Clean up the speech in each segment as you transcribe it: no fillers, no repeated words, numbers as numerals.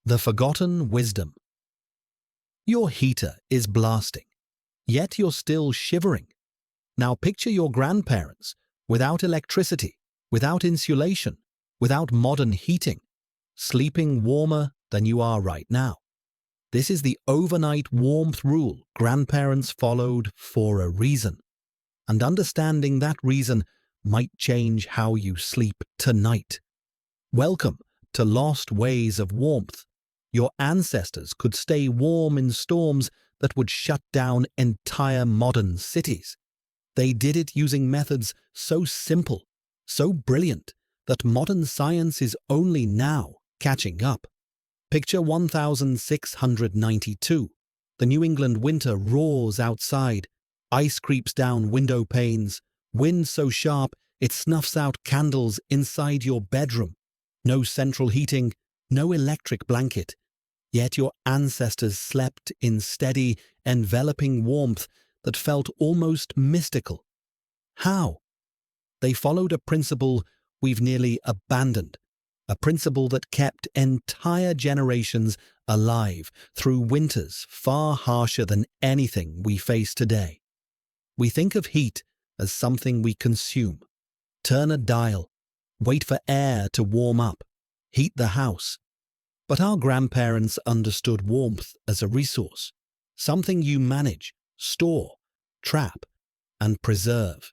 The forgotten wisdom. Your heater is blasting, yet you're still shivering. Now picture your grandparents without electricity, without insulation, without modern heating, sleeping warmer than you are right now. This is the overnight warmth rule grandparents followed for a reason. And understanding that reason might change how you sleep tonight. Welcome to Lost Ways of Warmth. Your ancestors could stay warm in storms that would shut down entire modern cities. They did it using methods so simple, so brilliant, that modern science is only now catching up. Picture 1692. The New England winter roars outside. Ice creeps down window panes. Wind so sharp it snuffs out candles inside your bedroom. No central heating, no electric blanket. Yet your ancestors slept in steady, enveloping warmth that felt almost mystical. How? They followed a principle we've nearly abandoned, a principle that kept entire generations alive through winters far harsher than anything we face today. We think of heat as something we consume. Turn a dial, wait for air to warm up, heat the house. But our grandparents understood warmth as a resource, something you manage, store, trap, and preserve.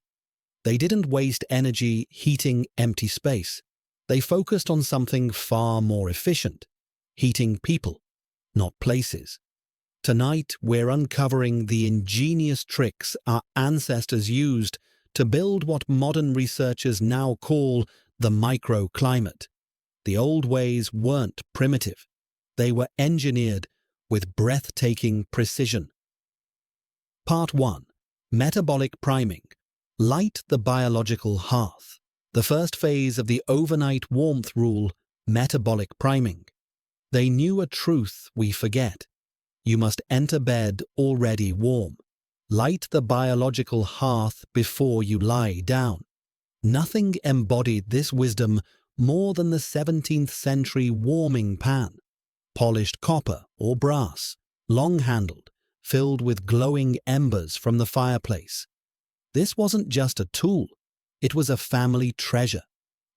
They didn't waste energy heating empty space. They focused on something far more efficient, heating people, not places. Tonight, we're uncovering the ingenious tricks our ancestors used to build what modern researchers now call the microclimate. The old ways weren't primitive. They were engineered with breathtaking precision. Part 1. Metabolic priming. Light the biological hearth. The first phase of the overnight warmth rule, metabolic priming. They knew a truth we forget. You must enter bed already warm. Light the biological hearth before you lie down. Nothing embodied this wisdom more than the 17th century warming pan, polished copper or brass, long-handled, filled with glowing embers from the fireplace. This wasn't just a tool, it was a family treasure,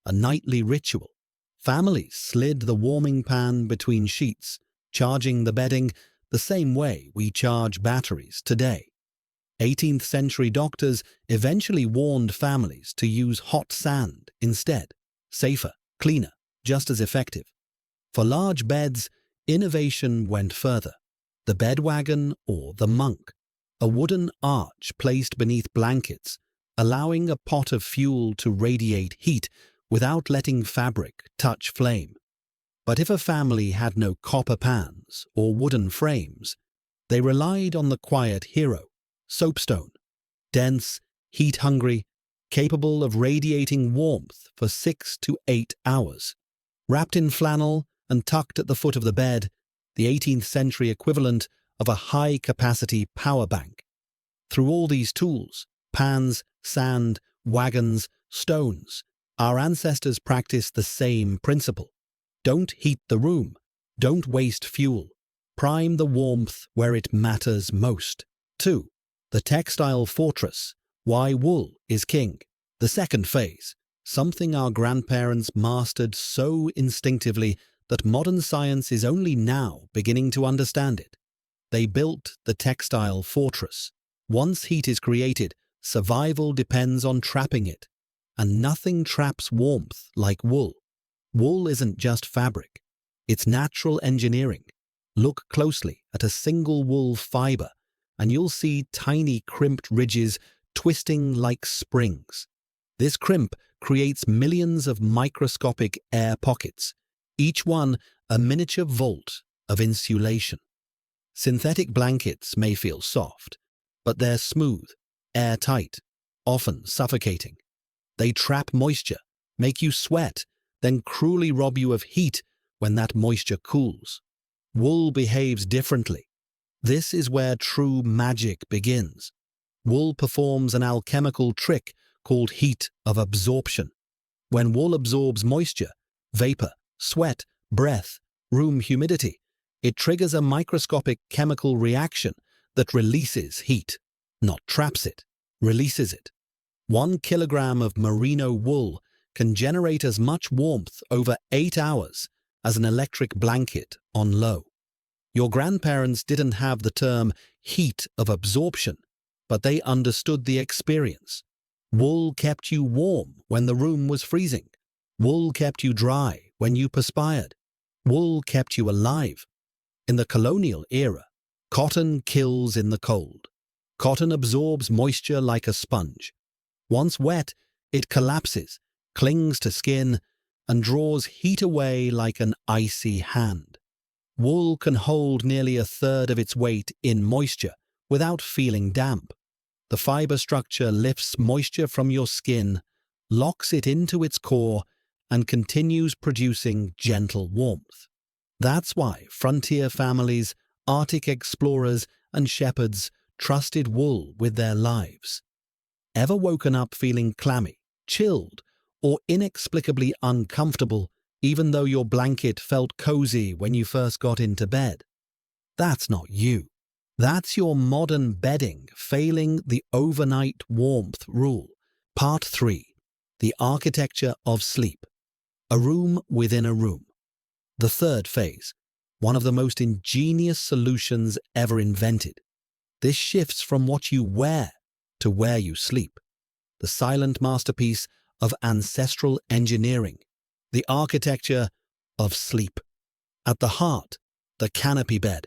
a nightly ritual. Families slid the warming pan between sheets, charging the bedding the same way we charge batteries today. 18th century doctors eventually warned families to use hot sand instead. Safer, cleaner, just as effective. For large beds, innovation went further. The bedwagon or the monk, a wooden arch placed beneath blankets, allowing a pot of fuel to radiate heat without letting fabric touch flame. But if a family had no copper pans or wooden frames, they relied on the quiet hero, soapstone, dense, heat-hungry, capable of radiating warmth for 6 to 8 hours. Wrapped in flannel and tucked at the foot of the bed, the 18th century equivalent of a high-capacity power bank. Through all these tools, pans, sand, wagons, stones, our ancestors practiced the same principle. Don't heat the room. Don't waste fuel. Prime the warmth where it matters most. 2. The textile fortress. Why wool is king. The second phase, something our grandparents mastered so instinctively that modern science is only now beginning to understand it. They built the textile fortress. Once heat is created, survival depends on trapping it. And nothing traps warmth like wool. Wool isn't just fabric. It's natural engineering. Look closely at a single wool fiber, and you'll see tiny crimped ridges twisting like springs. This crimp creates millions of microscopic air pockets, each one a miniature vault of insulation. Synthetic blankets may feel soft, but they're smooth, airtight, often suffocating. They trap moisture, make you sweat, then cruelly rob you of heat when that moisture cools. Wool behaves differently. This is where true magic begins. Wool performs an alchemical trick called heat of absorption. When wool absorbs moisture, vapor, sweat, breath, room humidity. It triggers a microscopic chemical reaction that releases heat, not traps it, releases it. 1 kilogram of merino wool can generate as much warmth over 8 hours as an electric blanket on low. Your grandparents didn't have the term heat of absorption, but they understood the experience. Wool kept you warm when the room was freezing. Wool kept you dry when you perspired. Wool kept you alive. In the colonial era, cotton kills in the cold. Cotton absorbs moisture like a sponge. Once wet, it collapses, clings to skin, and draws heat away like an icy hand. Wool can hold nearly a third of its weight in moisture without feeling damp. The fiber structure lifts moisture from your skin, locks it into its core, and continues producing gentle warmth. That's why frontier families, Arctic explorers, and shepherds trusted wool with their lives. Ever woken up feeling clammy, chilled, or inexplicably uncomfortable, even though your blanket felt cozy when you first got into bed? That's not you. That's your modern bedding failing the overnight warmth rule. Part 3. The architecture of sleep. A room within a room. The third phase, one of the most ingenious solutions ever invented. This shifts from what you wear to where you sleep. The silent masterpiece of ancestral engineering. The architecture of sleep. At the heart, the canopy bed.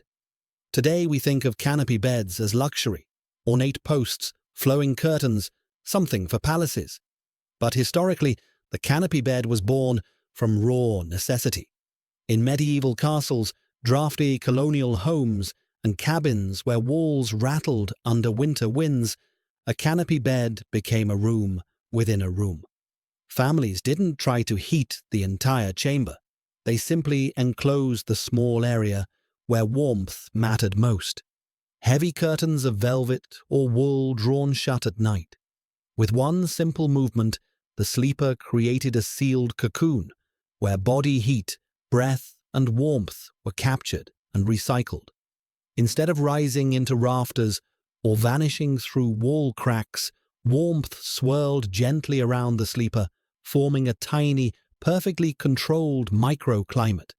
Today we think of canopy beds as luxury, ornate posts, flowing curtains, something for palaces. But historically, the canopy bed was born from raw necessity. In medieval castles, drafty colonial homes, and cabins where walls rattled under winter winds, a canopy bed became a room within a room. Families didn't try to heat the entire chamber. They simply enclosed the small area where warmth mattered most. Heavy curtains of velvet or wool drawn shut at night. With one simple movement, the sleeper created a sealed cocoon where body heat, breath, and warmth were captured and recycled. Instead of rising into rafters or vanishing through wall cracks, warmth swirled gently around the sleeper, forming a tiny, perfectly controlled microclimate.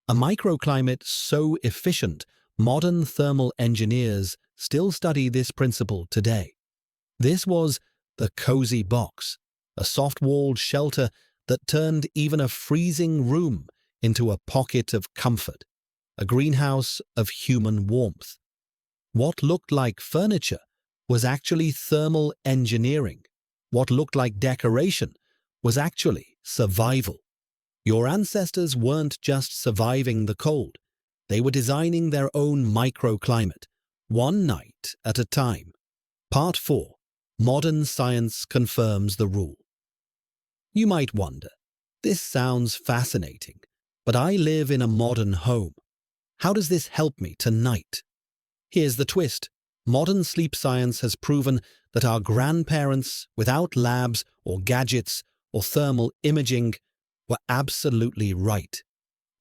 A microclimate so efficient, modern thermal engineers still study this principle today. This was the cozy box, a soft-walled shelter that turned even a freezing room into a pocket of comfort, a greenhouse of human warmth. What looked like furniture was actually thermal engineering. What looked like decoration was actually survival. Your ancestors weren't just surviving the cold. They were designing their own microclimate, one night at a time. Part 4. Modern science confirms the rule. You might wonder, this sounds fascinating, but I live in a modern home. How does this help me tonight? Here's the twist. Modern sleep science has proven that our grandparents, without labs or gadgets or thermal imaging, were absolutely right.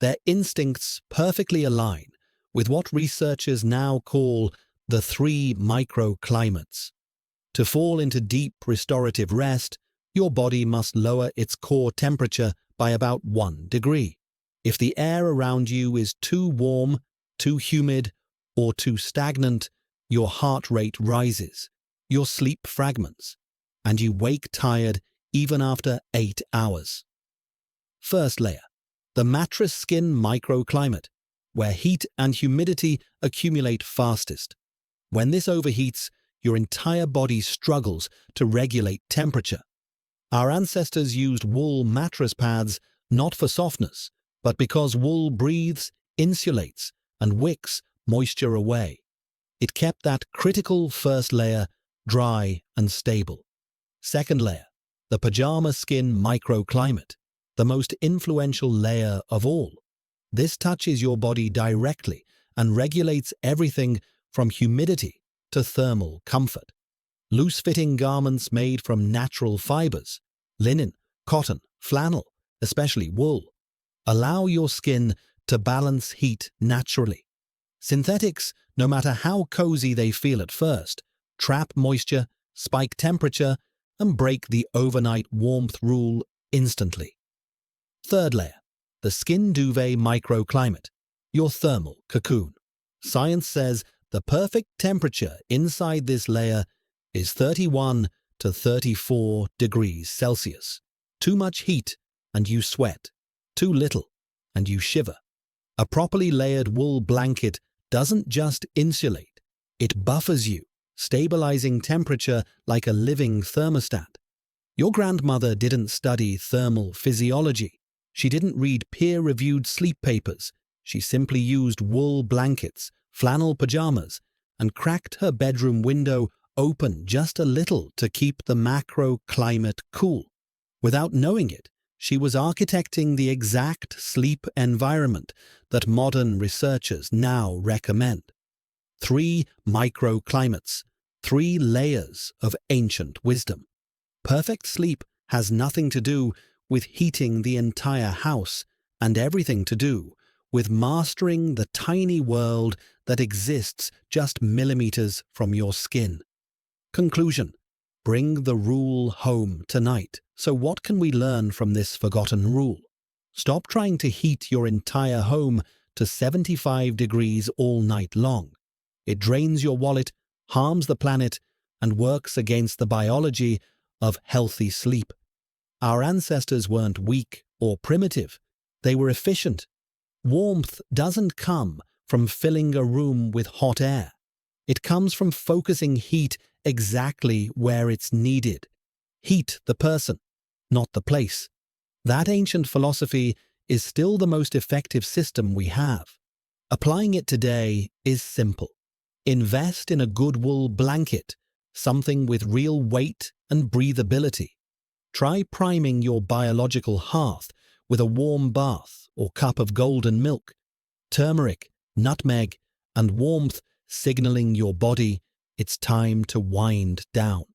Their instincts perfectly align with what researchers now call the 3 microclimates. To fall into deep restorative rest, your body must lower its core temperature by about 1 degree. If the air around you is too warm, too humid, or too stagnant, your heart rate rises, your sleep fragments, and you wake tired even after 8 hours. First layer, the mattress skin microclimate, where heat and humidity accumulate fastest. When this overheats, your entire body struggles to regulate temperature. Our ancestors used wool mattress pads not for softness, but because wool breathes, insulates, and wicks moisture away. It kept that critical first layer dry and stable. Second layer, the pajama skin microclimate, the most influential layer of all. This touches your body directly and regulates everything from humidity to thermal comfort. Loose-fitting garments made from natural fibers, linen, cotton, flannel, especially wool, allow your skin to balance heat naturally. Synthetics, no matter how cozy they feel at first, trap moisture, spike temperature, and break the overnight warmth rule instantly. Third layer, the skin duvet microclimate, your thermal cocoon. Science says the perfect temperature inside this layer is 31 to 34 degrees Celsius. Too much heat and you sweat. Too little and you shiver. A properly layered wool blanket doesn't just insulate, it buffers you, stabilizing temperature like a living thermostat. Your grandmother didn't study thermal physiology. She didn't read peer-reviewed sleep papers. She simply used wool blankets, flannel pajamas, and cracked her bedroom window open just a little to keep the macroclimate cool. Without knowing it, she was architecting the exact sleep environment that modern researchers now recommend. 3 microclimates, 3 layers of ancient wisdom. Perfect sleep has nothing to do with heating the entire house and everything to do with mastering the tiny world that exists just millimeters from your skin. Conclusion: bring the rule home tonight. So what can we learn from this forgotten rule? Stop trying to heat your entire home to 75 degrees all night long. It drains your wallet, harms the planet, and works against the biology of healthy sleep. Our ancestors weren't weak or primitive. They were efficient. Warmth doesn't come from filling a room with hot air. It comes from focusing heat exactly where it's needed. Heat the person, not the place. That ancient philosophy is still the most effective system we have. Applying it today is simple. Invest in a good wool blanket, something with real weight and breathability. Try priming your biological hearth with a warm bath or cup of golden milk. Turmeric, nutmeg, and warmth signaling your body it's time to wind down.